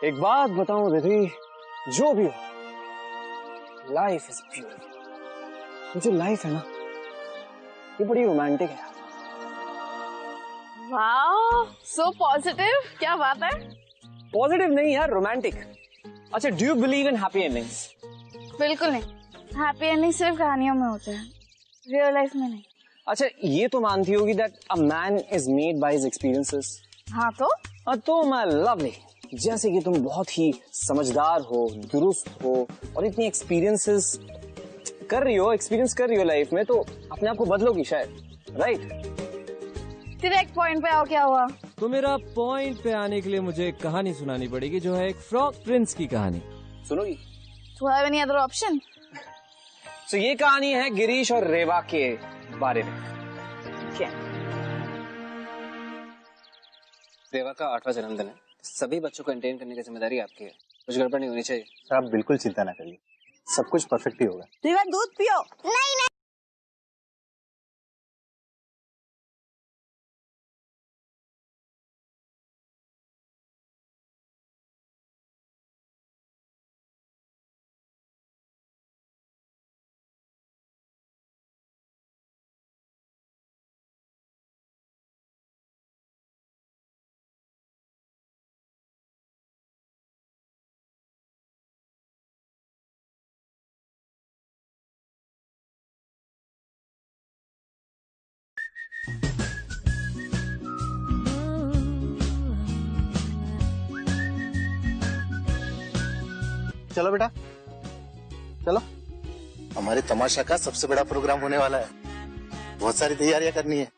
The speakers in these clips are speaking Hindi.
एक बात बताऊं दीदी, जो भी हो, लाइफ इज ब्यूटीफुल। जो लाइफ है ना, ये बड़ी रोमांटिक है। Wow, so positive. क्या बात है। पॉजिटिव नहीं यार, रोमांटिक। अच्छा, do you believe in happy endings? बिल्कुल नहीं, हैप्पी एंडिंग सिर्फ कहानियों में होते हैं, रियल लाइफ में नहीं। अच्छा, ये तो मानती होगी that a man is made by his experiences. हाँ तो माय लवली, जैसे कि तुम बहुत ही समझदार हो, दुरुस्त हो और इतनी एक्सपीरियंसेस कर रही हो लाइफ में, तो अपने आप को बदलोगी शायद, राइट? डायरेक्ट पॉइंट पे आओ, क्या हुआ? तो मेरा पॉइंट पे आने के लिए मुझे एक कहानी सुनानी पड़ेगी, जो है एक फ्रॉग प्रिंस की कहानी। सुनोगी? Do you have any other option? तो ये कहानी है गिरीश और रेवा के बारे में। क्या? रेवा का 8वां जन्मदिन है, सभी बच्चों को एंटरटेन करने की जिम्मेदारी आपकी है, कुछ गड़बड़ नहीं होनी चाहिए। आप बिल्कुल चिंता ना करिए, सब कुछ परफेक्ट ही होगा। रेवा दूध पियो। नहीं नहीं। चलो बेटा, चलो। हमारे तमाशा का सबसे बड़ा प्रोग्राम होने वाला है, बहुत सारी तैयारियां करनी है।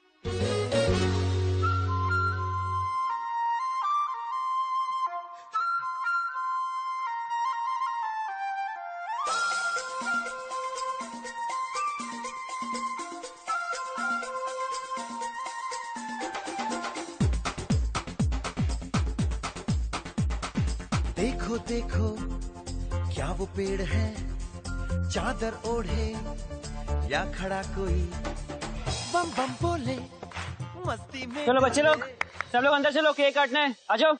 देखो देखो क्या वो पेड़ है, चादर ओढ़े या खड़ा कोई, बम बम बोले मस्ती में। चलो बच्चे लोग, सब लोग अंदर चलो, केक काटना है, आ जाओ।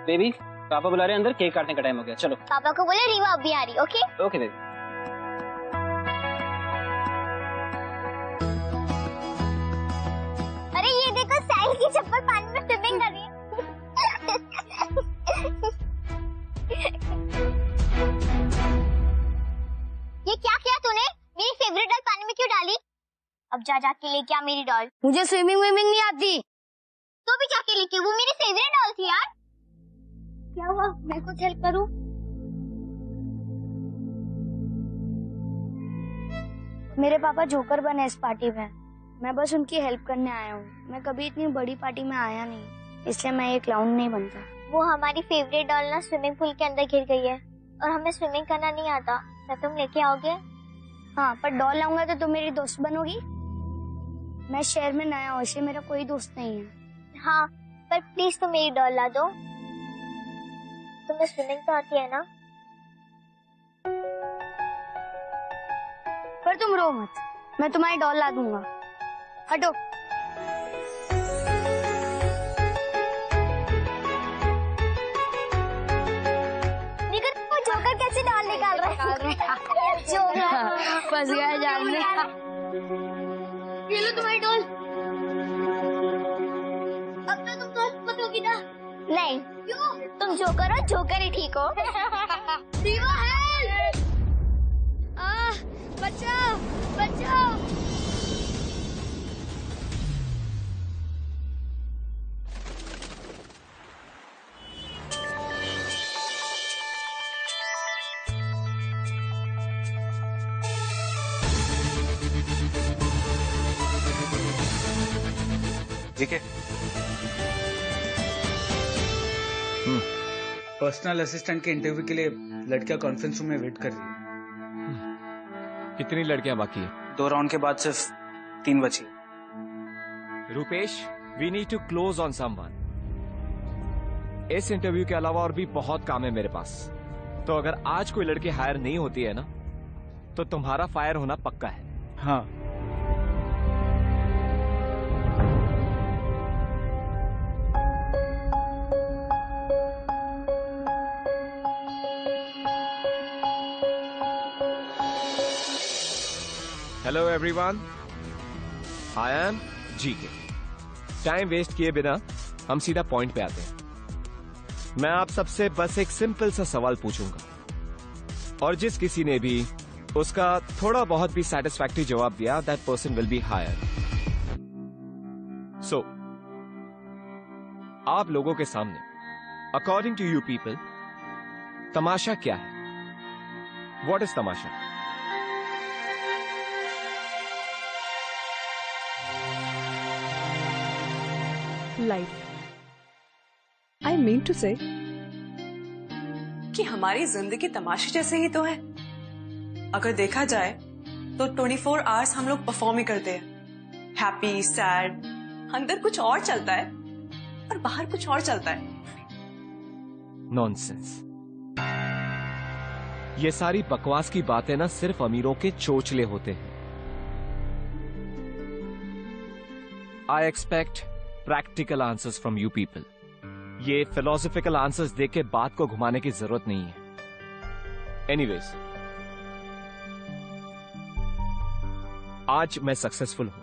बेबी, पापा बुला रहे हैं अंदर, केक काटने का टाइम हो गया, चलो। पापा को बोले रीवा अभी आ रही, ओके? Okay baby. अरे ये देखो, साहिल की चप्पल पानी में स्विमिंग कर रही है। ये क्या किया तूने? मेरी फेवरेट डॉल पानी में क्यों डाली? अब जा जाके लेके आ मेरी डॉल। मुझे स्विमिंग नहीं आती। तो भी जाके लेके, वो मेरी फेवरेट डॉल थी यार। क्या हुआ, मैं कुछ हेल्प करूं? मेरे पापा जोकर बने इस पार्टी में, मैं बस उनकी हेल्प करने आया हूँ। मैं कभी इतनी बड़ी पार्टी में आया नहीं, इसलिए मैं ये क्लाउन नहीं बनता। वो हमारी फेवरेट डॉल ना स्विमिंग पूल के अंदर गिर गई है और हमें स्विमिंग करना नहीं आता। क्या तुम लेके आओगे? हाँ, पर डॉल लाऊंगा तो तुम मेरी दोस्त बनोगी? मैं शहर में नया हूँ, इसलिए मेरा कोई दोस्त नहीं है। हाँ, पर प्लीज तुम मेरी डॉल ला दो। तुम्हें स्विमिंग तो आती है ना? पर तुम रो मत, मैं तुम्हारी डॉल ला दूंगा। हटो। जोकर कैसे डॉल निकाल रहे हैं? जोकर फंस गया जाल में। ये लो तुम्हारी डॉल। अब तो तुम दोस्त मत होगी ना? नहीं। क्यों? तुम जोकर हो, जोकर ही ठीक हो। रीवा हेल्प! बचाओ बचाओ। ठीक है। पर्सनल असिस्टेंट के इंटरव्यू के लिए लड़कियां कॉन्फ्रेंस रूम में वेट कर रही है। कितनी लड़कियां बाकी है? 2 राउंड के बाद सिर्फ 3 बची। Rupesh, we need to close on someone. इस इंटरव्यू के अलावा और भी बहुत काम है मेरे पास, तो अगर आज कोई लड़की हायर नहीं होती है ना, तो तुम्हारा फायर होना पक्का है। हाँ। Hello everyone, I am GK. Time waste किए बिना हम सीधा पॉइंट पे आते हैं। मैं आप सबसे बस एक सिंपल सा सवाल पूछूंगा, और जिस किसी ने भी उसका थोड़ा बहुत भी सैटिस्फैक्टरी जवाब दिया, that person will be hire. So आप लोगों के सामने, अकॉर्डिंग टू यू पीपल, तमाशा क्या है? व्हाट इज तमाशा? Life. I mean to say कि हमारी जिंदगी तमाशे जैसे ही तो है। अगर देखा जाए तो 24 आवर्स हम लोग परफॉर्म ही करते हैं। हैप्पी, सैड, अंदर कुछ और चलता है और बाहर कुछ और चलता है। नॉनसेंस। ये सारी बकवास की बातें ना सिर्फ अमीरों के चोचले होते हैं। I expect practical answers from you people. ये फिलोसॉफिकल आंसर्स देके बात को घुमाने की जरूरत नहीं है। एनीवेज, आज मैं सक्सेसफुल हूं,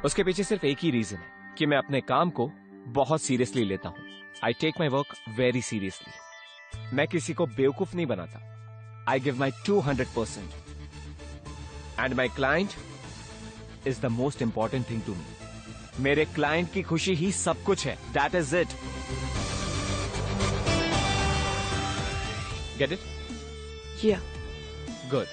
उसके पीछे सिर्फ एक ही रीजन है कि मैं अपने काम को बहुत सीरियसली लेता हूं। I take my work very seriously. मैं किसी को बेवकूफ नहीं बनाता। I give my 200%, and my client is the most important thing to me. मेरे क्लाइंट की खुशी ही सब कुछ है। That is it. Get it? Yeah good.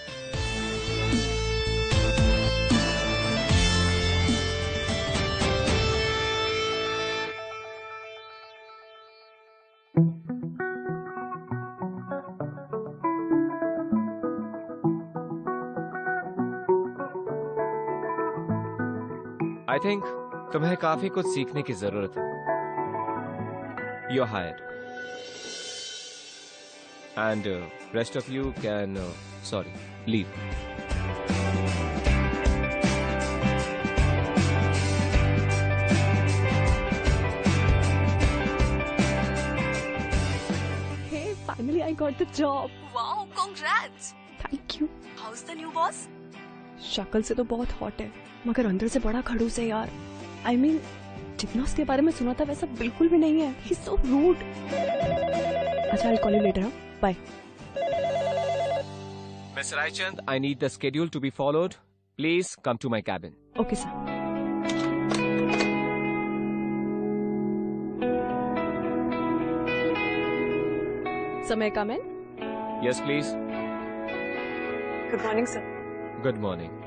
I think तुम्हें काफी कुछ सीखने की जरूरत है। You are hired, and rest of you can leave. Hey, finally I got the job. Wow, congrats. Thank you. How's the new boss? शक्ल से तो बहुत हॉट है, मगर अंदर से बड़ा खड़ूस है यार। I mean, जितना उसके बारे में सुना था वैसा बिल्कुल भी नहीं है। He's so rude. अच्छा, I'll call you later. Bye. Miss Raichand, I need the schedule to be followed. Please come to my cabin. Okay, sir. So may I come in? Yes, please. Good morning, sir. Good morning.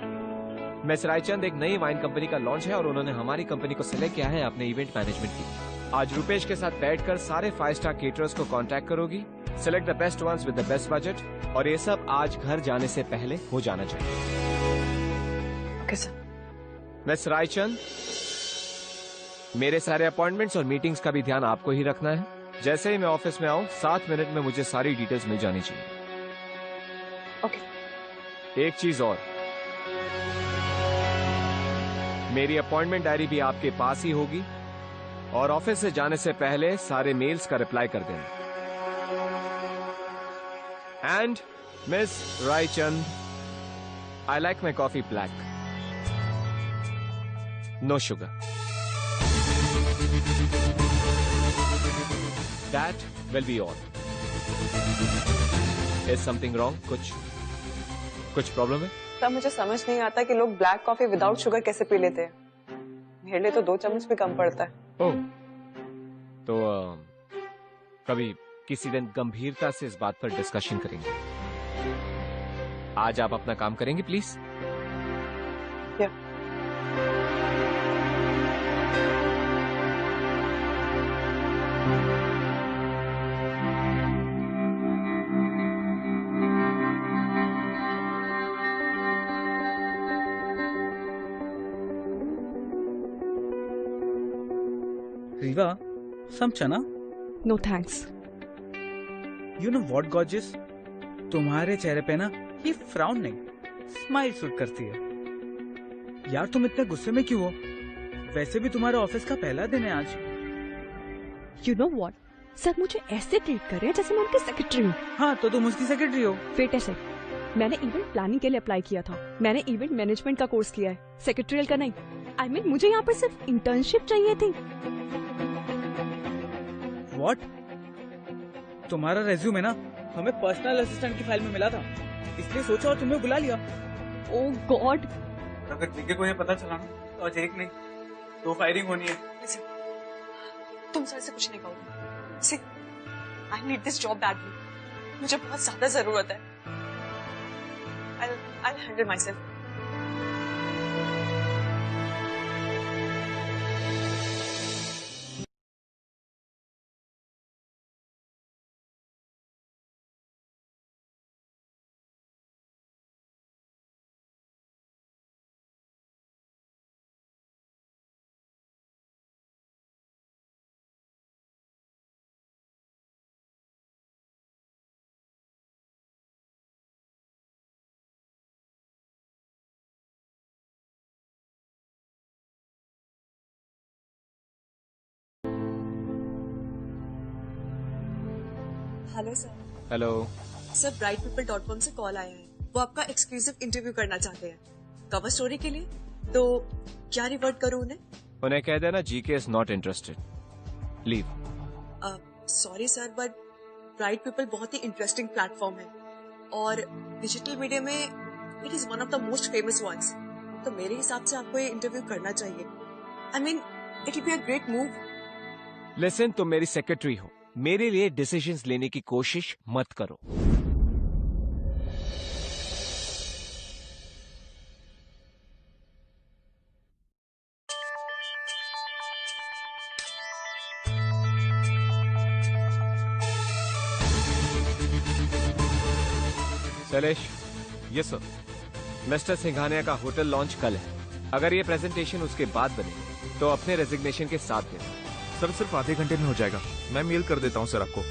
Miss Raichand, एक नई वाइन कंपनी का लॉन्च है और उन्होंने हमारी कंपनी को सिलेक्ट किया है अपने इवेंट मैनेजमेंट के लिए। आज रुपेश के साथ बैठकर सारे 5 स्टार केटरर्स को कांटेक्ट करोगी, select the best ones with the best budget, और ये सब आज घर जाने से पहले हो जाना चाहिए। Okay sir. मिस रायचंद, मेरे सारे अपॉइंटमेंट्स और मीटिंग्स का भी ध्यान आपको ही रखना है। जैसे ही मैं ऑफिस में आऊं, 7 मिनट में मुझे सारी डिटेल्स मिल जानी चाहिए। ओके। एक चीज और, मेरी अपॉइंटमेंट डायरी भी आपके पास ही होगी, और ऑफिस से जाने से पहले सारे मेल्स का रिप्लाई कर देना। And miss Raichand, I like my coffee black, no sugar. That will be all. Is something wrong? कुछ प्रॉब्लम है? तब मुझे समझ नहीं आता कि लोग ब्लैक कॉफी विदाउट शुगर कैसे पी लेते हैं। मेरे लिए तो 2 चम्मच भी कम पड़ता है। ओह, तो कभी किसी दिन गंभीरता से इस बात पर डिस्कशन करेंगे। आज आप अपना काम करेंगे प्लीज? या। Rewa, some chana? No thanks. You know what, gorgeous? तुम्हारे चेहरे पे ना ये फ्राउन नहीं, स्माइल सूट करती है। यार तुम इतने गुस्से में क्यों हो? वैसे भी तुम्हारे ऑफिस का पहला दिन है आज। You know what? सर मुझे ऐसे ट्रीट कर रहे हैं जैसे मैं उनकी सेक्रेटरी हूँ। हाँ, तो तुम उसकी सेक्रेटरी हो। वेट ऐसे, मैंने इवेंट प्लानिंग के लिए अप्लाई किया था, मैंने इवेंट मैनेजमेंट का कोर्स किया है, सेक्रेटरियल का नहीं। I mean, मुझे यहाँ पर सिर्फ इंटर्नशिप चाहिए थी। What? तुम्हारा रेज्यूम है ना हमें पर्सनल असिस्टेंट की फाइल में मिला था, इसलिए सोचा और तुम्हें बुला लिया। ओह गॉड। अगर विकी को ये पता चला ना तो आज एक नहीं 2 फायरिंग होनी है। तुम सर से कुछ नहीं कहोगे। I need this job badly, मुझे बहुत ज्यादा जरूरत है। I'll handle myself. Hello sir. Hello sir, brightpeople.com से कॉल आया है, वो आपका एक्सक्लूसिव इंटरव्यू करना चाहते हैं कवर स्टोरी के लिए। तो क्या रिवर्ट करूं उन्हें कह देना GK is not interested, leave. Sorry sir, but Bright People बहुत ही इंटरेस्टिंग प्लेटफॉर्म है और डिजिटल मीडिया में it is one of the most famous ones. तो मेरे हिसाब से आपको ये इंटरव्यू करना चाहिए। I mean it will be a great move. Listen, तुम मेरी सेक्रेटरी हो, मेरे लिए डिसीजंस लेने की कोशिश मत करो। Shailesh. Yes sir. Mister Singhania का होटल लॉन्च कल है, अगर ये प्रेजेंटेशन उसके बाद बने तो अपने रेजिग्नेशन के साथ देना। सर सिर्फ आधे घंटे में हो जाएगा, मैं मेल कर देता हूँ सर आपको।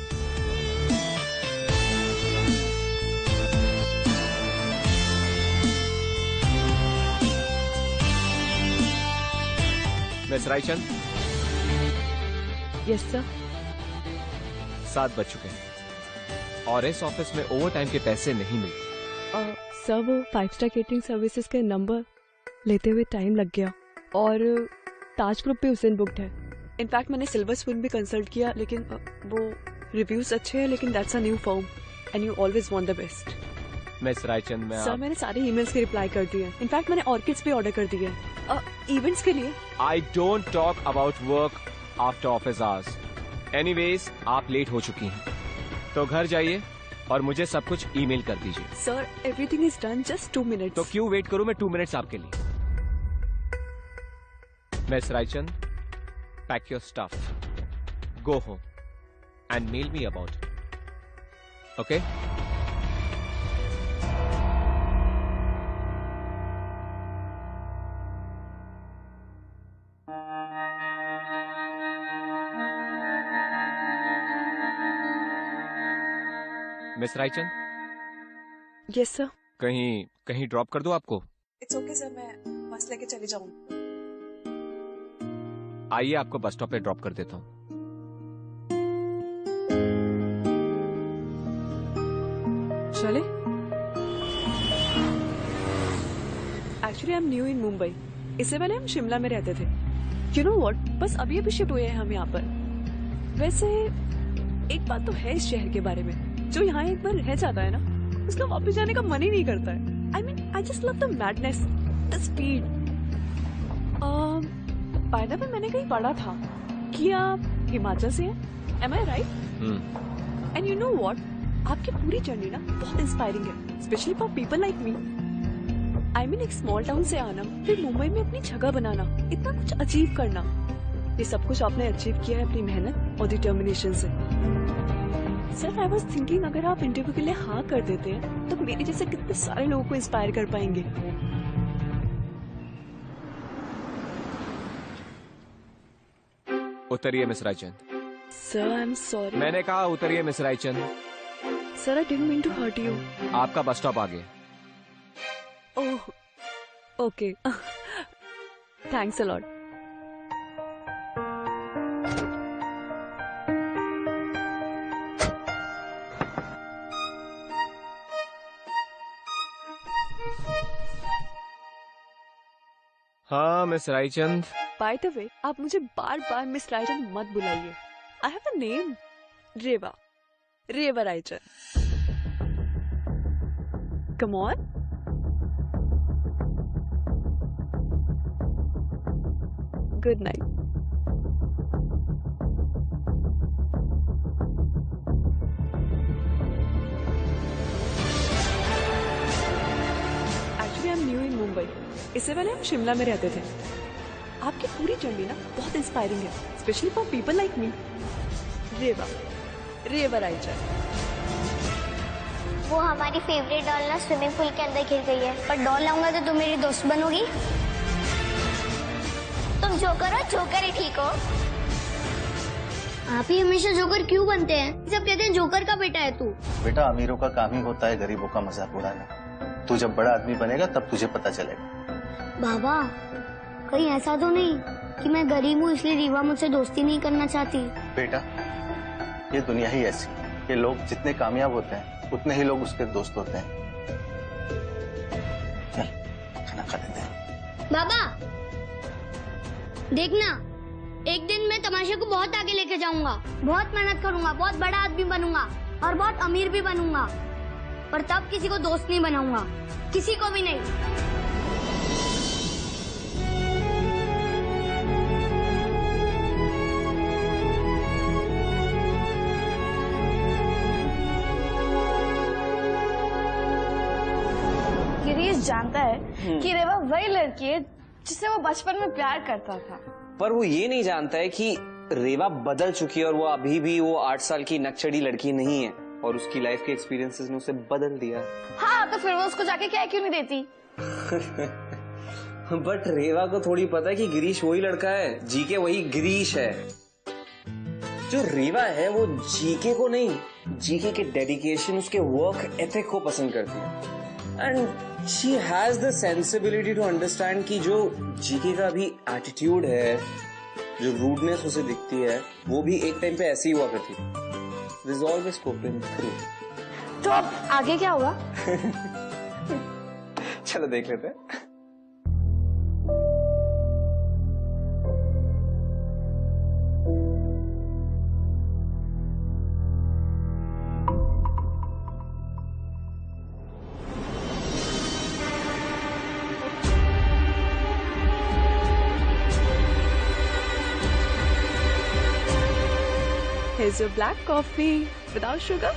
मिस रायचंद। Yes sir. 7 बज चुके हैं और इस ऑफिस में ओवर टाइम के पैसे नहीं मिलते। सर वो 5 स्टार केटरिंग सर्विसेज के नंबर लेते हुए टाइम लग गया और ताज ग्रुप भी उस दिन बुक्ड है। इनफैक्ट मैंने सिल्वर स्पून भी कंसल्ट किया, लेकिन वो रिव्यूज अच्छे हैं, लेकिन that's a new firm and you always want the best. Miss Raichand, मैं सर मैंने सारे ईमेल्स के रिप्लाई कर दिए, इनफैक्ट मैंने ऑर्किड्स भी ऑर्डर कर दिए इवेंट्स के लिए। I don't talk about work after office hours. Anyways, आप लेट हो चुकी हैं, तो घर जाइए और मुझे सब कुछ ईमेल कर दीजिए। Sir everything is done, just 2 minutes. तो क्यों वेट करूं मैं 2 मिनट्स आपके लिए। Miss Raichand, pack your stuff, go home and mail me about it, okay? Miss Raichand. Yes sir. कहीं ड्रॉप कर दो आपको? इट्स ओके सर, मैं बस लेके चली जाऊँ। आइए, आपको बस स्टॉप पे ड्रॉप कर देता हूँ। चले। Actually I am new in Mumbai, इससे पहले हम शिमला में रहते थे। यू नो व्हाट, बस अभी अभी शिफ्ट हुए हैं हम यहाँ पर। वैसे एक बात तो है इस शहर के बारे में, जो यहाँ एक बार रह जाता है ना, उसका वापस जाने का मन ही नहीं करता है। I mean I just love the madness, the speed. By the way, मैंने कहीं पढ़ा था कि आप हिमाचल से हैं, am I right? And you know what, आपकी पूरी जर्नी ना बहुत इंस्पायरिंग है, specially for people like me. I mean एक स्मॉल टाउन से आना, फिर मुंबई में अपनी जगह बनाना, इतना कुछ अचीव करना, ये सब कुछ आपने अचीव किया है अपनी मेहनत और डिटर्मिनेशन से। सर आई वाज थिंकिंग, अगर आप इंटरव्यू के लिए हाँ कर देते हैं तो मेरे जैसे कितने सारे लोगों को इंस्पायर कर पाएंगे। उतरिए miss Raichand. Sir I am sorry. मैंने कहा उतरिए miss Raichand. Sir I didn't mean to hurt you. आपका बस स्टॉप आ गया। Oh okay, thanks a lot. हाँ miss Raichand. By the way, आप मुझे बार बार मिस रायचंद मत बुलाइए। I have a name, Reva, Reva Raichand. Come on. Good night. Actually I am new in Mumbai. इससे पहले हम शिमला में रहते थे। आपकी पूरी जर्नी ना बहुत इंस्पायरिंग है, specially for people like me. Reva, Reva Raichand. वो हमारी फेवरेट डॉल ना स्विमिंग पूल के अंदर गिर गई है, पर डॉल लाऊंगा तो तुम मेरी दोस्त बनोगी। तुम जोकर हो, जोकर ही ठीक हो। आप ही हमेशा जोकर क्यों बनते हैं? सब कहते हैं जोकर का बेटा है तू। बेटा, अमीरों का काम ही होता है गरीबों का मजाक उड़ाना। तू जब बड़ा आदमी बनेगा तब तुझे पता चलेगा। बाबा, कहीं ऐसा तो नहीं कि मैं गरीब हूँ इसलिए रीवा मुझसे दोस्ती नहीं करना चाहती? बेटा, ये दुनिया ही ऐसी कि लोग जितने कामयाब होते हैं उतने ही लोग उसके दोस्त होते हैं। चल खाना खा लेते हैं। बाबा देखना, एक दिन मैं तमाशे को बहुत आगे लेके जाऊंगा। बहुत मेहनत करूंगा, बहुत बड़ा आदमी बनूंगा और बहुत अमीर भी बनूंगा, पर तब किसी को दोस्त नहीं बनाऊंगा, किसी को भी नहीं। गिरीश जानता है कि रेवा वही लड़की है जिससे वो बचपन में प्यार करता था, पर वो ये नहीं जानता है कि रेवा बदल चुकी है और वो अभी भी वो 8 साल की नकचड़ी लड़की नहीं है और उसकी लाइफ के एक्सपीरियंसेस ने उसे बदल दिया। हाँ, तो फिर वो उसको जाके क्या क्यों नहीं देती? बट रेवा को थोड़ी पता है कि गिरीश वही लड़का है, जीके वही गिरीश है। जो रेवा है वो जीके को नहीं, जीके के डेडिकेशन, उसके वर्क एथिक को पसंद करती है। And she has the sensibility to understand कि जो जीके का भी एटीट्यूड है, जो रूडनेस उसे दिखती है, वो भी एक टाइम पे ऐसी हुआ करती थी। This is always spoken through. तो अब आगे क्या हुआ? चलो देख लेते हैं। Here's your black coffee without sugar.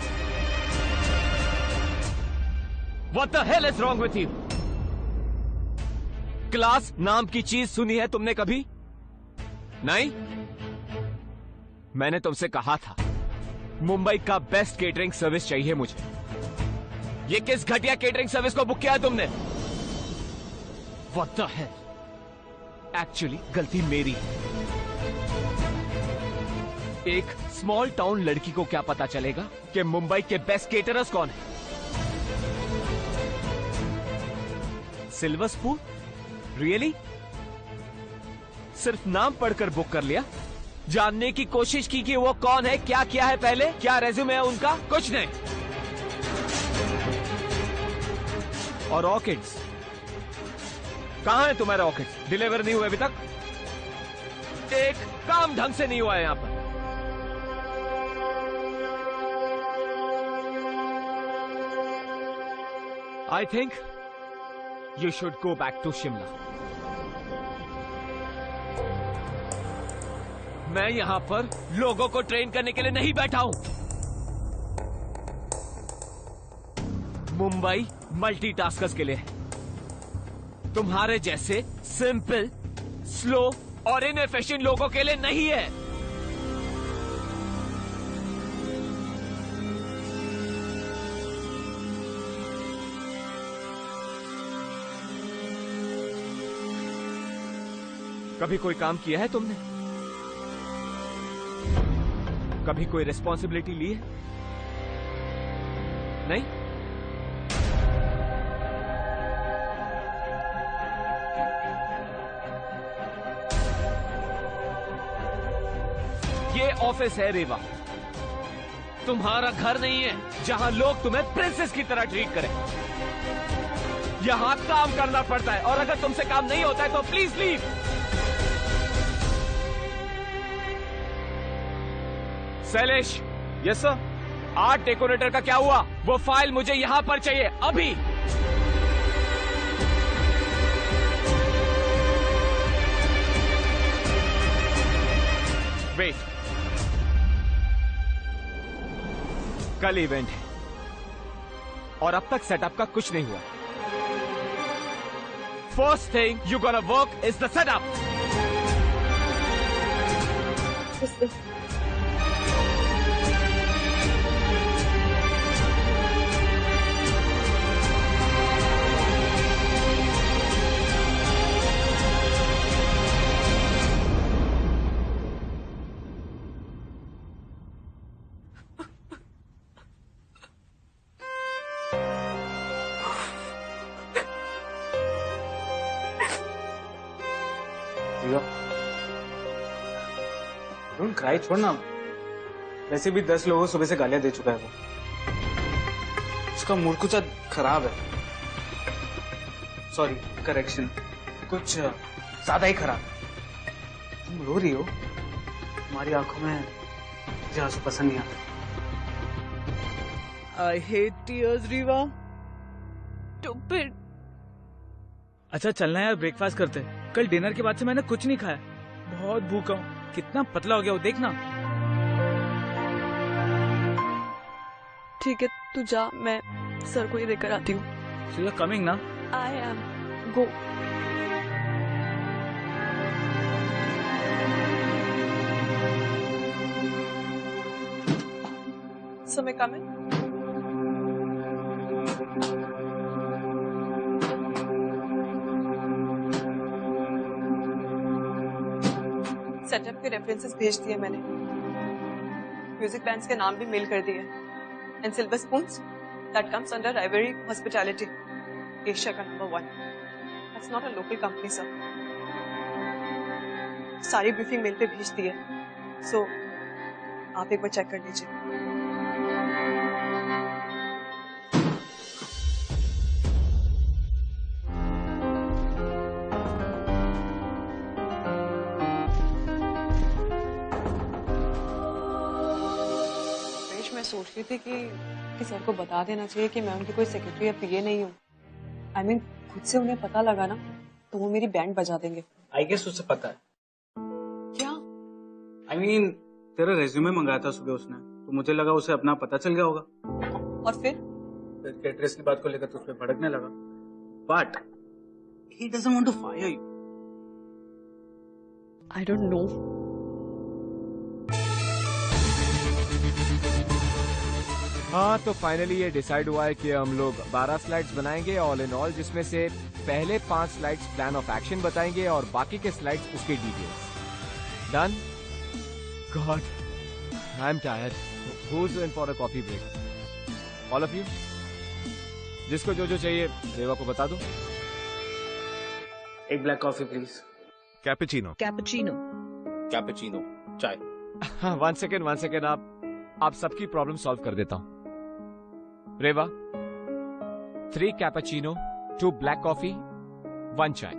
What the hell is wrong with you? Class नाम की चीज सुनी है तुमने कभी? नहीं? मैंने तुमसे कहा था मुंबई का बेस्ट केटरिंग सर्विस चाहिए मुझे। ये किस घटिया केटरिंग सर्विस को बुक किया है तुमने? What the hell? एक्चुअली गलती मेरी है। एक स्मॉल टाउन लड़की को क्या पता चलेगा कि मुंबई के बेस्ट केटरर्स कौन है? Silver spoon? रियली? सिर्फ नाम पढ़कर बुक कर लिया? जानने की कोशिश की कि वो कौन है, क्या किया है पहले, क्या रेज्यूमे है उनका? कुछ नहीं। और ऑर्किड्स कहां है तुम्हारे ऑर्किड्स? डिलीवर नहीं हुए अभी तक? एक काम ढंग से नहीं हुआ है यहां पर। I think you should go back to Shimla. मैं यहां पर लोगों को ट्रेन करने के लिए नहीं बैठा हूं। मुंबई मल्टीटास्कर्स के लिए है। तुम्हारे जैसे सिंपल, स्लो और इनएफिशिएंट लोगों के लिए नहीं है। कभी कोई काम किया है तुमने? कभी कोई रिस्पॉन्सिबिलिटी ली है? नहीं? ये ऑफिस है रेवा, तुम्हारा घर नहीं है जहां लोग तुम्हें प्रिंसेस की तरह ट्रीट करें। यहाँ काम करना पड़ता है, और अगर तुमसे काम नहीं होता है तो please leave. Shailesh. Yes sir. Art decorator का क्या हुआ? वो फाइल मुझे यहाँ पर चाहिए अभी। वेट, कल इवेंट है और अब तक सेटअप का कुछ नहीं हुआ। First thing you gonna work is the setup. Don't cry, छोड़ना। वैसे भी 10 लोगों को सुबह से गालियां दे चुका है वो। उसका मूड कुछ खराब है। सॉरी, करेक्शन, कुछ ज्यादा ही खराब। तुम रो रही हो, तुम्हारी आंखों में मुझे आंसू पसंद नहीं आता। I hate tears, Riva. Stupid. अच्छा चलना यार, ब्रेकफास्ट करते हैं। कल डिनर के बाद से मैंने कुछ नहीं खाया, बहुत भूखा हूँ। कितना पतला हो गया वो, देखना। ठीक है, तू जा, मैं सर को ये देकर आती हूँ। So you're coming ना? I am. Go. So मैं coming? सेटअप के रेफरेंसेस भेज दिए मैंने, म्यूजिक बैंड्स के नाम भी मेल कर दिए, and silver spoons that comes under Rivery hospitality, Asia का number 1। That's not a local company sir. सारी ब्रीफिंग मेल पे भेज दी है, सो आप एक बार चेक कर लीजिए। सोच रही थी कि सर को बता देना चाहिए कि मैं उनकी कोई सेक्रेटरी या पीए नहीं हूँ। I mean, खुद से उन्हें पता लगा ना तो वो मेरी बैंड बजा देंगे। आई गेस उसे पता है। क्या? I mean, तेरा रेज्यूमे मंगाया था सुबह उसने, तो मुझे लगा उसे अपना पता चल गया होगा। और फिर कैटरेस की बात को लेकर तो उस पर भड़कने लगा। But he doesn't want to fire you. I don't know. हाँ, तो फाइनली ये डिसाइड हुआ है कि हम लोग 12 स्लाइड्स बनाएंगे ऑल इन ऑल, जिसमें से पहले 5 स्लाइड्स प्लान ऑफ एक्शन बताएंगे और बाकी के स्लाइड्स उसके details. Done? God, I am tired. Who's in for a coffee break? All of you? जिसको जो जो चाहिए रेवा को बता दो। एक black coffee please. Cappuccino. Cappuccino. Cappuccino चाय। वन सेकेंड, आप सबकी प्रॉब्लम सॉल्व कर देता हूँ। रेवा, 3 कैपेचिनो, 2 ब्लैक कॉफी, 1 चाय,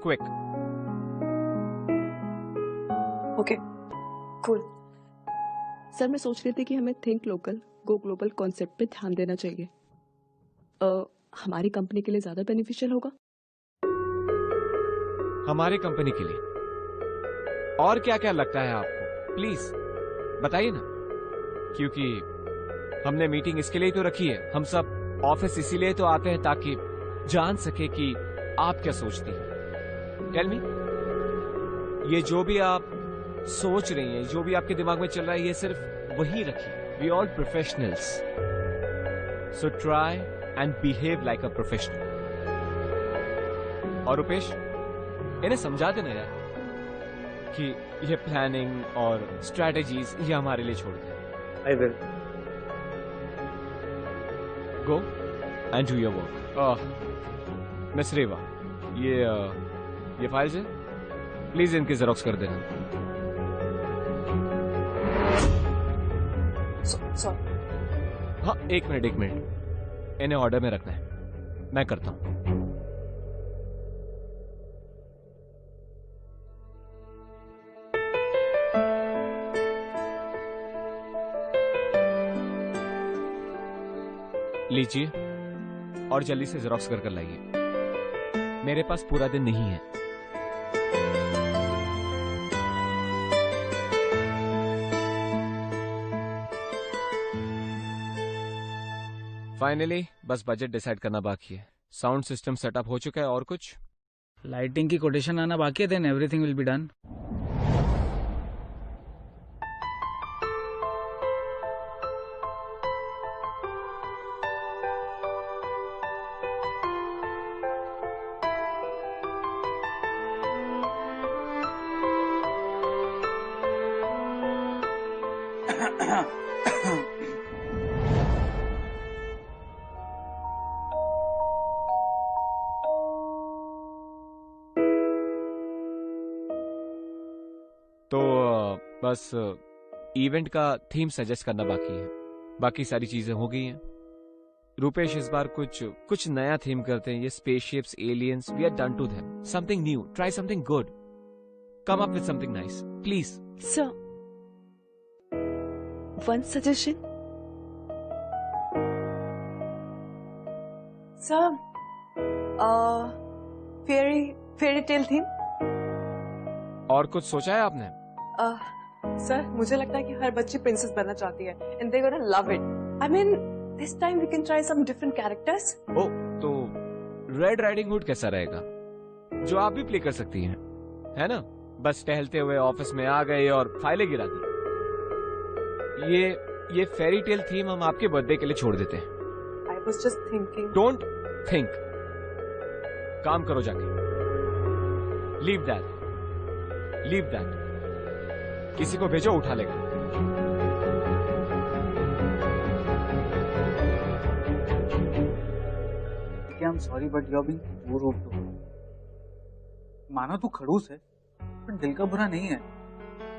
क्विक। Okay, cool. सर मैं सोच रही थी कि हमें think local go global concept पे ध्यान देना चाहिए। हमारी कंपनी के लिए ज्यादा बेनिफिशियल होगा। हमारी कंपनी के लिए और क्या क्या लगता है आपको? प्लीज बताइए ना, क्योंकि हमने मीटिंग इसके लिए तो रखी है। हम सब ऑफिस इसीलिए तो आते हैं ताकि जान सके कि आप क्या सोचती हैं। टेल मी, ये जो भी आप सोच रही हैं, जो भी आपके दिमाग में चल रहा है, ये सिर्फ वही रखिए। We all professionals, so try and behave like a professional. और रुपेश, इन्हें समझा देना यार कि ये प्लानिंग और स्ट्रैटेजीज ये हमारे लिए छोड़ दें। I will. Go and do your work. Miss Reva, ये फाइल्स है, प्लीज इनकी जेरोक्स कर देना। हाँ, एक मिनट, इन्हें ऑर्डर में रखना है, मैं करता हूँ। लीजिए और जल्दी से जेरोक्स कर लाइए, मेरे पास पूरा दिन नहीं है। फाइनली बस बजट डिसाइड करना बाकी है। साउंड सिस्टम सेटअप हो चुका है, और कुछ? लाइटिंग की कोटेशन आना बाकी है, then everything will be done. तो बस इवेंट का थीम सजेस्ट करना बाकी है, बाकी सारी चीजें हो गई हैं। रुपेश, इस बार कुछ नया थीम करते हैं। ये spaceships, aliens, we are done to them. Something new, try something good, come up with something nice, please. Sir, one suggestion. Sir, fairy tale theme. और कुछ सोचा है आपने? सर, मुझे लगता है कि हर बच्ची प्रिंसेस बनना चाहती है, and they gonna love it. I mean, this time we can try some different characters. Oh, तो रेड राइडिंग हुड कैसा रहेगा, जो आप भी प्ले कर सकती हैं, है ना? बस टहलते हुए ऑफिस में आ गए और फाइलें गिरा दी। ये फेरी टेल थीम हम आपके बर्थडे के लिए छोड़ देते हैं। I was just thinking. Don't think, काम करो जाके। लीव दैट, किसी को भेजो, उठा लेगा। I am sorry but you are being too rude too. मानो तू खड़ूस है, पर दिल का बुरा नहीं है।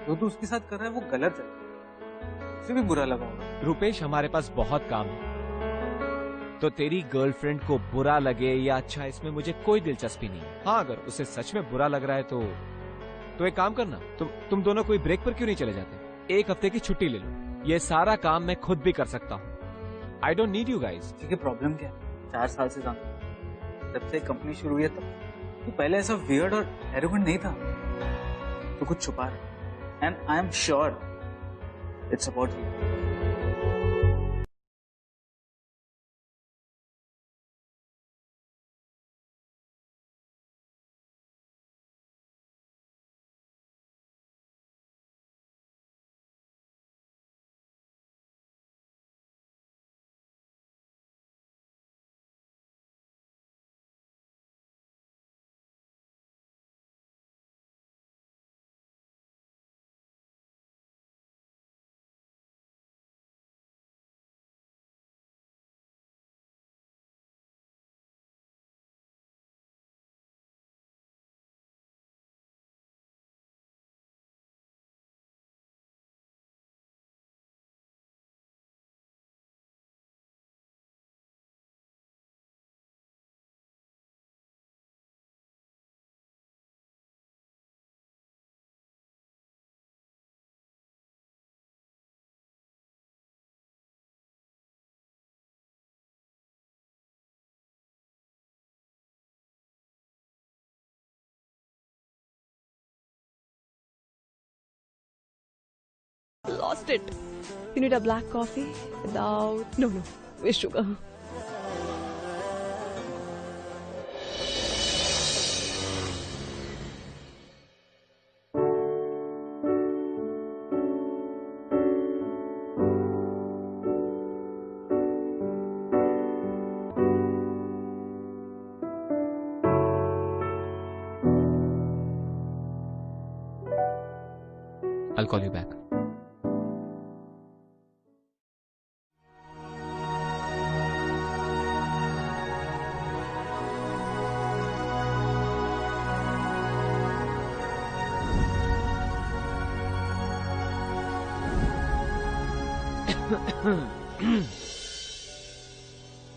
जो तू उसके साथ कर रहा है वो गलत है, उसे भी बुरा लगा होगा। रुपेश, हमारे पास बहुत काम है, तो तेरी गर्लफ्रेंड को बुरा लगे या अच्छा, इसमें मुझे कोई दिलचस्पी नहीं है। हाँ, अगर उसे सच में बुरा लग रहा है तो एक काम करना, तुम दोनों कोई ब्रेक पर क्यों नहीं चले जाते? 1 हफ्ते की छुट्टी ले लो, ये सारा काम मैं खुद भी कर सकता हूँ। I don't need you guys. ठीक है, प्रॉब्लम क्या है? 4 साल से जानता, जब से कंपनी शुरू हुई है तब तू पहले ऐसा वियर्ड और एरोगेंट नहीं था। तो कुछ छुपा रहा है, and I am sure it's about you. Lost it. You need a black coffee without with sugar. I'll call you back.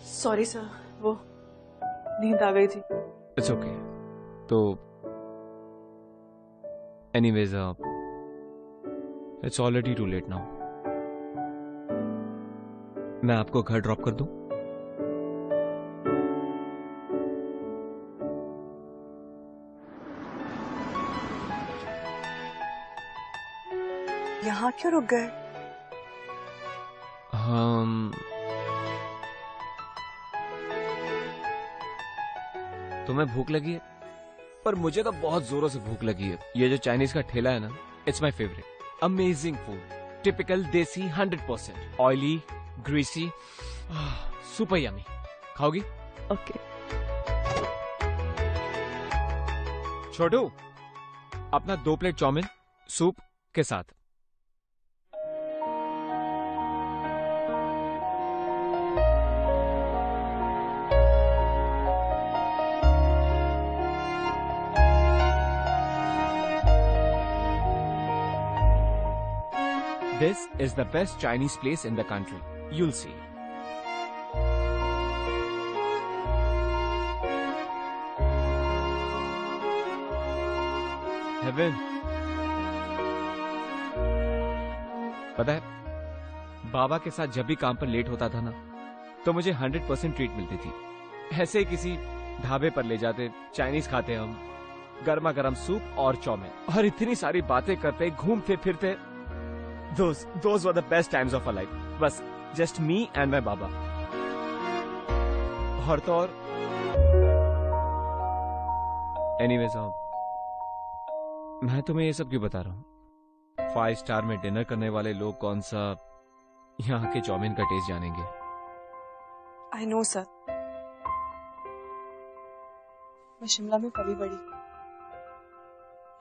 Sorry sir, वो नींद आ गई थी। It's okay. तो anyways, it's already too late now. मैं आपको घर ड्रॉप कर दूं? यहाँ क्यों रुक गए? तुम्हें भूख लगी है? पर मुझे तो बहुत जोरों से भूख लगी है। ये जो चाइनीज का ठेला है ना, it's my favourite. Amazing food, typical desi, 100% oily, greasy, super yummy. खाओगी? ओके। छोटू, अपना 2 प्लेट चाउमीन सूप के साथ। This is the best Chinese place in the country. You'll see. Heaven. पता है, बाबा के साथ जब भी काम पर लेट होता था ना, तो मुझे 100% ट्रीट मिलती थी। ऐसे ही किसी ढाबे पर ले जाते, चाइनीज खाते हम, गर्मा गर्म सूप और चाउमीन, और इतनी सारी बातें करते, घूमते फिरते। Those were the best times of our life. बस just me and my बाबा। और तो और anyways, मैं तुम्हें ये सब क्यों बता रहा हूँ? 5 स्टार में डिनर करने वाले लोग कौन सा यहाँ के चाउमीन का टेस्ट जानेंगे? I know sir। मैं शिमला में पली बड़ी,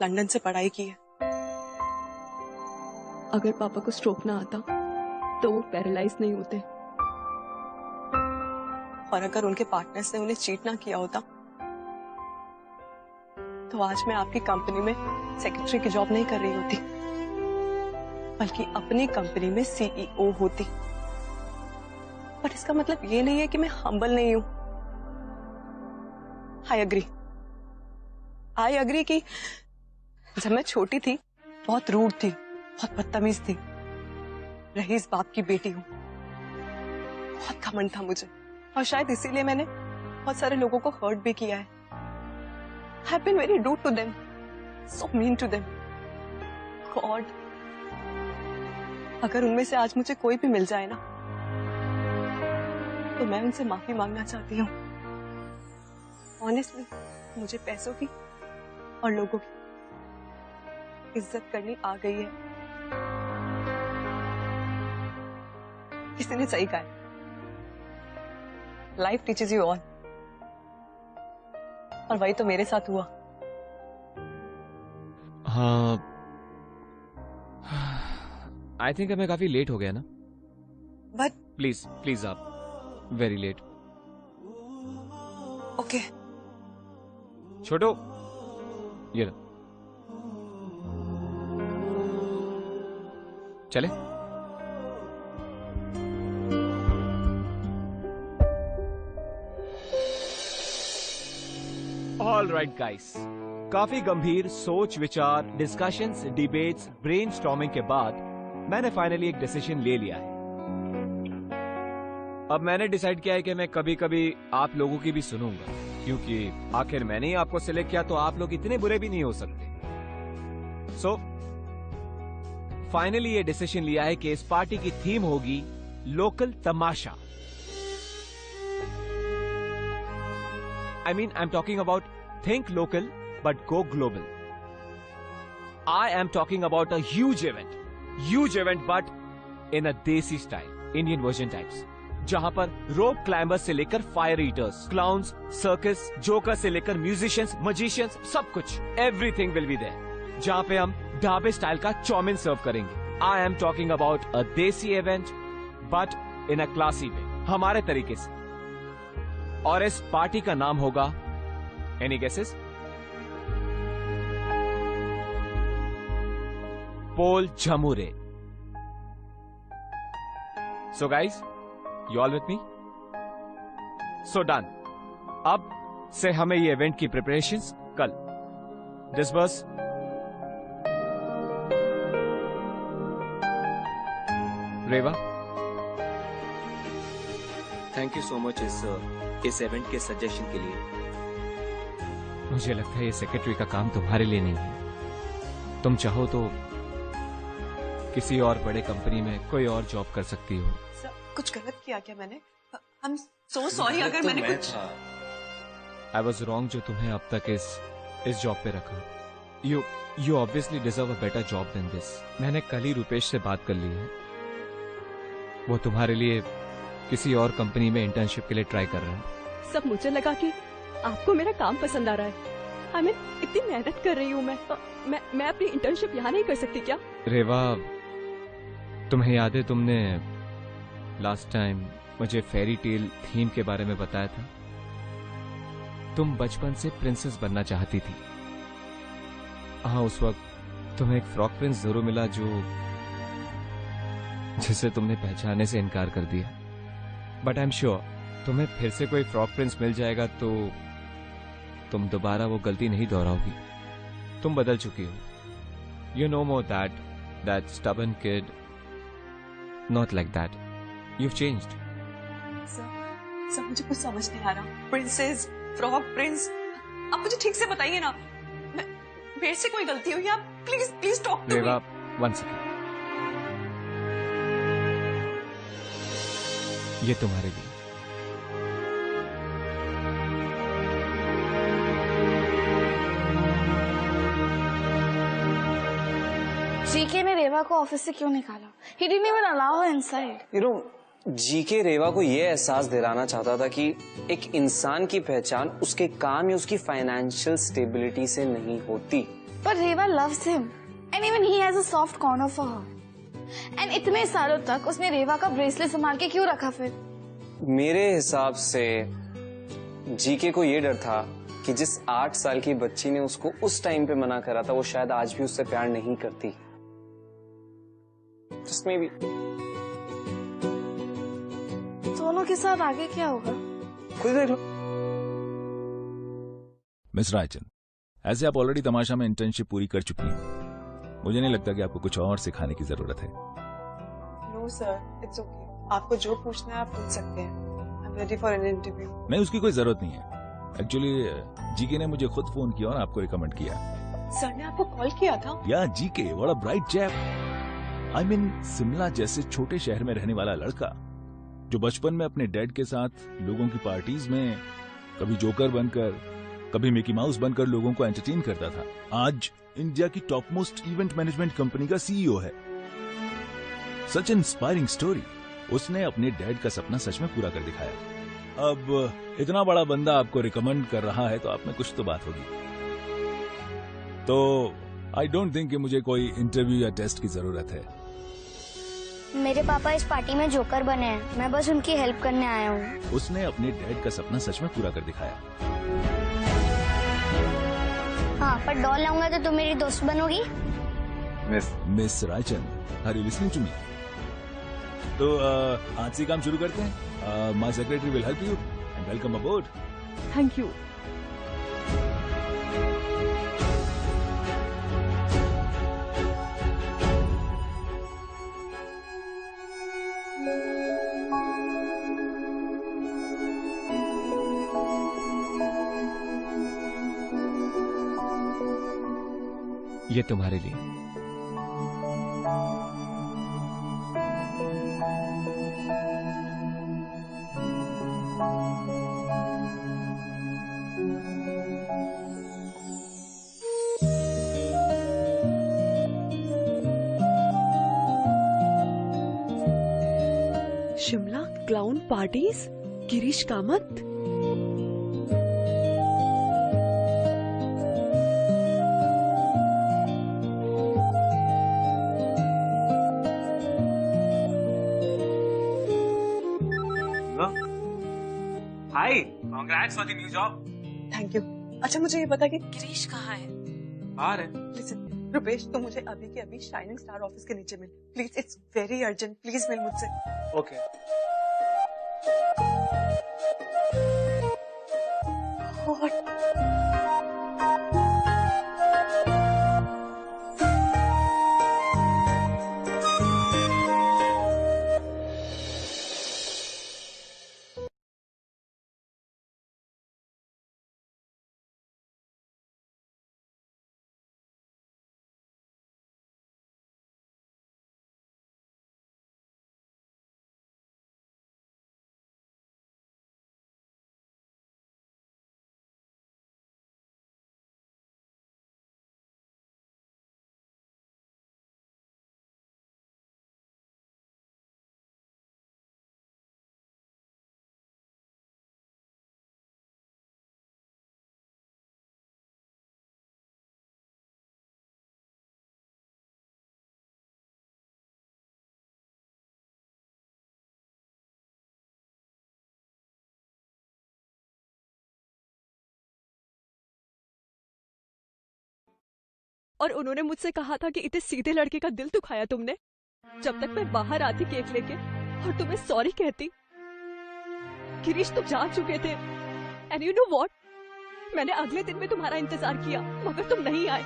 लंदन से पढ़ाई की है। अगर पापा को स्ट्रोक ना आता तो वो पैरालाइज नहीं होते। और अगर उनके पार्टनर्स ने उन्हें चीट ना किया होता तो आज मैं आपकी कंपनी में सेक्रेटरी की जॉब नहीं कर रही होती, बल्कि अपनी कंपनी में सीईओ होती। पर इसका मतलब ये नहीं है कि मैं हम्बल नहीं हूं। आई अग्री कि जब मैं छोटी थी बहुत रूड थी, बहुत बदतमीज थी, रईस बाप की बेटी हूं, बहुत घमंड था मुझे, और शायद इसीलिए मैंने बहुत सारे लोगों को हर्ट भी किया है। I have been very rude to them, so mean to them. God, अगर उनमें से आज मुझे कोई भी मिल जाए ना, तो मैं उनसे माफी मांगना चाहती हूँ। Honestly, मुझे पैसों की और लोगों की इज्जत करनी आ गई है। किसी ने सही कहा है, लाइफ टीचेज यू ऑल, और वही तो मेरे साथ हुआ। हाँ, आई थिंक मैं काफी लेट हो गया ना। बट प्लीज आप वेरी लेट। ओके छोटो, ये लो। चले? ऑल राइट गाइस, काफी गंभीर सोच विचार, डिस्कशंस, डिबेट्स, ब्रेनस्टॉर्मिंग के बाद मैंने फाइनली एक डिसीजन ले लिया है। अब मैंने डिसाइड किया है कि मैं कभी कभी आप लोगों की भी सुनूंगा, क्योंकि आखिर मैंने ही आपको सिलेक्ट किया, तो आप लोग इतने बुरे भी नहीं हो सकते। सो फाइनली ये डिसीजन लिया है कि इस पार्टी की थीम होगी local Tamasha. I mean, I'm talking about think local but go global. I am talking about a huge event but in a desi style, Indian version types. जहां पर रोप क्लाइंबर्स से लेकर fire eaters, clowns, circus, joker से लेकर म्यूजिशियंस, मजिशियंस, सब कुछ, एवरीथिंग विल बी देयर। जहां पे हम ढाबे स्टाइल का चाउमीन सर्व करेंगे। I am talking about a desi event but in a classy way, हमारे तरीके से। और इस पार्टी का नाम होगा, एनी गेसेस? पोल झमुरे। So guys, you all with me? So done. अब से हमें ये इवेंट की प्रिपरेशंस कल disburse. Reva, thank you so much इस इवेंट के सजेशन के लिए। मुझे लगता है ये सेक्रेटरी का काम तुम्हारे लिए नहीं है। तुम चाहो तो किसी और बड़े कंपनी में कोई और जॉब कर सकती हो। सर, कुछ गलत किया क्या मैंने? आई एम सो सॉरी अगर मैंने कुछ। आई वॉज रॉन्ग जो तुम्हें अब तक इस जॉब पे रखा। You obviously deserve a better job than this. मैंने कल ही रुपेश से बात कर ली है, वो तुम्हारे लिए किसी और कंपनी में इंटर्नशिप के लिए ट्राई कर रहा है। सब मुझे लगा कि आपको मेरा काम पसंद आ रहा है। आई मीन इतनी मेहनत कर रही हूँ मैं अपनी इंटर्नशिप यहाँ नहीं कर सकती क्या? रेवा, तुम्हें याद है तुमने लास्ट टाइम मुझे फेरी टेल थीम के बारे में बताया था? तुम बचपन से प्रिंसेस बनना चाहती थी। हाँ, उस वक्त तुम्हें एक फ्रॉक प्रिंस जरूर मिला जिसे तुमने पहचानने से इनकार कर दिया। बट आई एम श्योर तुम्हें फिर से कोई फ्रॉक प्रिंस मिल जाएगा तो तुम दोबारा वो गलती नहीं दोहराओगी। तुम बदल चुकी हो। You know more that stubborn kid, not like that. You have changed. Sir, मुझे कुछ समझ नहीं आ रहा। प्रिंसेस, फ्रॉक प्रिंस, आप मुझे ठीक से बताइए ना। मेरे से कोई गलती हुई? आप please talk to me. Reva, one second. ये तुम्हारे लिए। जीके ने रेवा को ऑफिस से क्यों निकाला? He didn't even allow her inside. You know, GK Reva को ये एहसास दिलाना चाहता था कि एक इंसान की पहचान उसके काम या उसकी फाइनेंशियल स्टेबिलिटी से नहीं होती। But Rewa loves him and even he has a soft corner for her. And इतने सालों तक उसने रेवा का ब्रेसलेट संभाल के क्यों रखा फिर? मेरे हिसाब से जीके को ये डर था कि जिस 8 साल की बच्ची ने उसको उस टाइम पे मना करा था, वो शायद आज भी उससे प्यार नहीं करती। Just maybe. दोनों के साथ आगे क्या होगा? खुद देख लो। मिस रायचंद, ऐसे आप ऑलरेडी तमाशा में इंटर्नशिप पूरी कर चुकी हैं। मुझे नहीं लगता कि आपको कुछ और सिखाने की जरूरत है। No sir, it's okay. आपको जो पूछना है आप पूछ सकते हैं। I am ready for an interview. नहीं, उसकी कोई जरूरत नहीं है। एक्चुअली जीके ने मुझे खुद फोन किया और आपको रिकमेंड किया। सर ने आपको कॉल किया था? या जीके, बड़ा bright chap. I mean Shimla जैसे छोटे शहर में रहने वाला लड़का जो बचपन में अपने डैड के साथ लोगों की पार्टीज में कभी जोकर बनकर, कभी मिकी माउस बनकर लोगों को एंटरटेन करता था, आज इंडिया की top most event management company का सीईओ है। सच इंस्पायरिंग स्टोरी। उसने अपने डैड का सपना सच में पूरा कर दिखाया। अब इतना बड़ा बंदा आपको रिकमेंड कर रहा है तो आप में कुछ तो बात होगी। तो आई डोंट थिंक कि मुझे कोई इंटरव्यू या टेस्ट की जरूरत है। मेरे पापा इस पार्टी में जोकर बने हैं, मैं बस उनकी हेल्प करने आया हूँ। उसने अपने डैड का सपना सच में पूरा कर दिखाया। हाँ, पर डॉल लाऊंगा तो तुम मेरी दोस्त बनोगी? Miss Raichand, are you listening to me? तो आज से काम शुरू करते हैं। My secretary will help you and welcome aboard. Thank you. ये तुम्हारे लिए। Shimla clown parties, Girish Kamath. Hi, congrats for the new job. Thank you. अच्छा मुझे ये बता कि गिरीश कहाँ है? बाहर है। लिसन रुपेश, तुम मुझे अभी के अभी शाइनिंग स्टार ऑफिस के नीचे मिल please. It's very urgent. Please मिल मुझसे। ओके। और उन्होंने मुझसे कहा था कि इतने सीधे लड़के का दिल दुखाया तुमने। जब तक मैं बाहर आती केक लेके और तुम्हें सॉरी कहती, गिरीश तुम जान चुके थे। एंड यू नो व्हाट, मैंने अगले दिन में तुम्हारा इंतजार किया मगर तुम नहीं आए।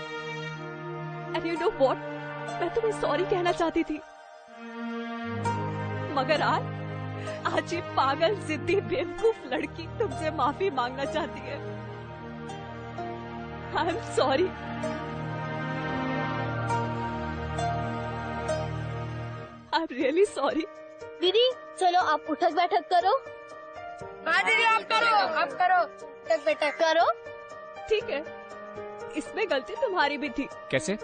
एंड यू नो व्हाट, मैं तुम्हें सॉरी कहना चाहती थी मगर आज ये पागल जिद्दी बेवकूफ लड़की तुमसे माफी मांगना चाहती है। आई am sorry. I am really sorry. दीदी चलो आप उठक बैठक करो। हाँ दीदी आप करो उठक बैठक करो। ठीक है, इसमें गलती तुम्हारी भी थी। कैसे?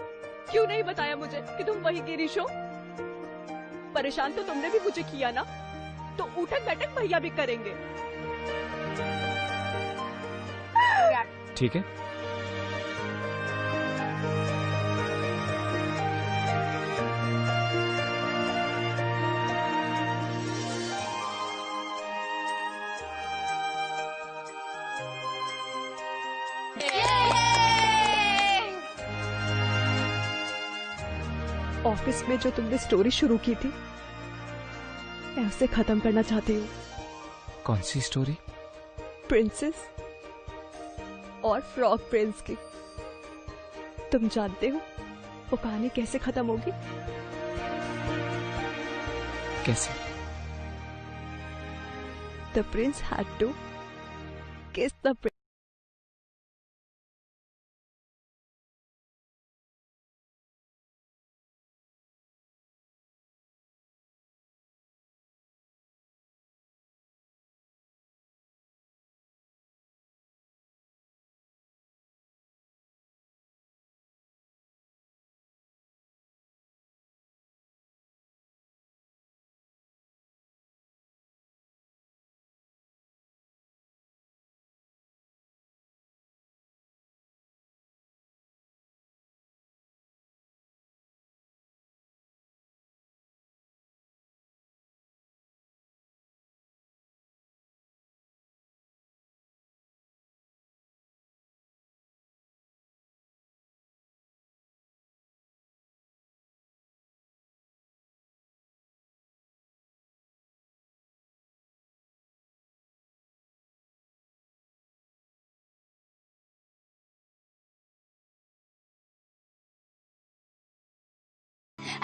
क्यों नहीं बताया मुझे कि तुम वही गिरीश हो? परेशान तो तुमने भी मुझे किया ना, तो उठक बैठक भैया भी करेंगे। ठीक है। ऑफिस में जो तुमने स्टोरी शुरू की थी, मैं उसे खत्म करना चाहती हूँ। कौन सी स्टोरी? प्रिंसेस और फ्रॉग प्रिंस की। तुम जानते हो वो कहानी कैसे खत्म होगी? कैसे? The prince had to kiss the prince.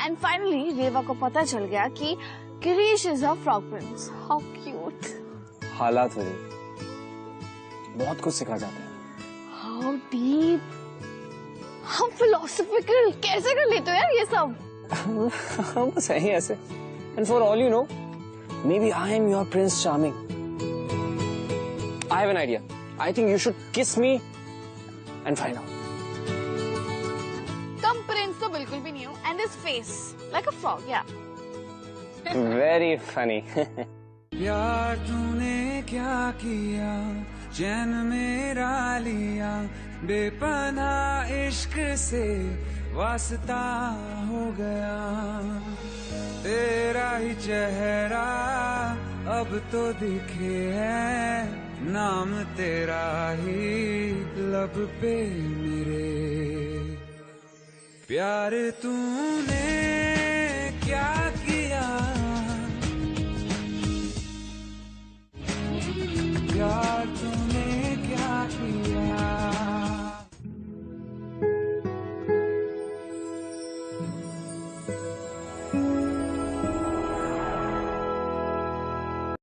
And finally, रेवा को पता चल गया कि Girish is a frog prince. How cute. हालात वही बहुत कुछ सिखा जाते हैं। How deep. How philosophical. कैसे कर लेते हो यार ये सब? बस यही ऐसे। And for all you know, maybe I am your Prince Charming. I have an idea. I think you should kiss me and find out. तुम प्रिंस तो बिल्कुल भी नहीं हो. And this face, like a frog, yeah. Very funny. प्यार तूने क्या किया, चैन मेरा लिया, बेपनाह इश्क से वास्ता हो गया। तेरा ही चेहरा अब तो दिखे है, नाम तेरा ही लब पे मेरे। प्यार तूने क्या किया, प्यार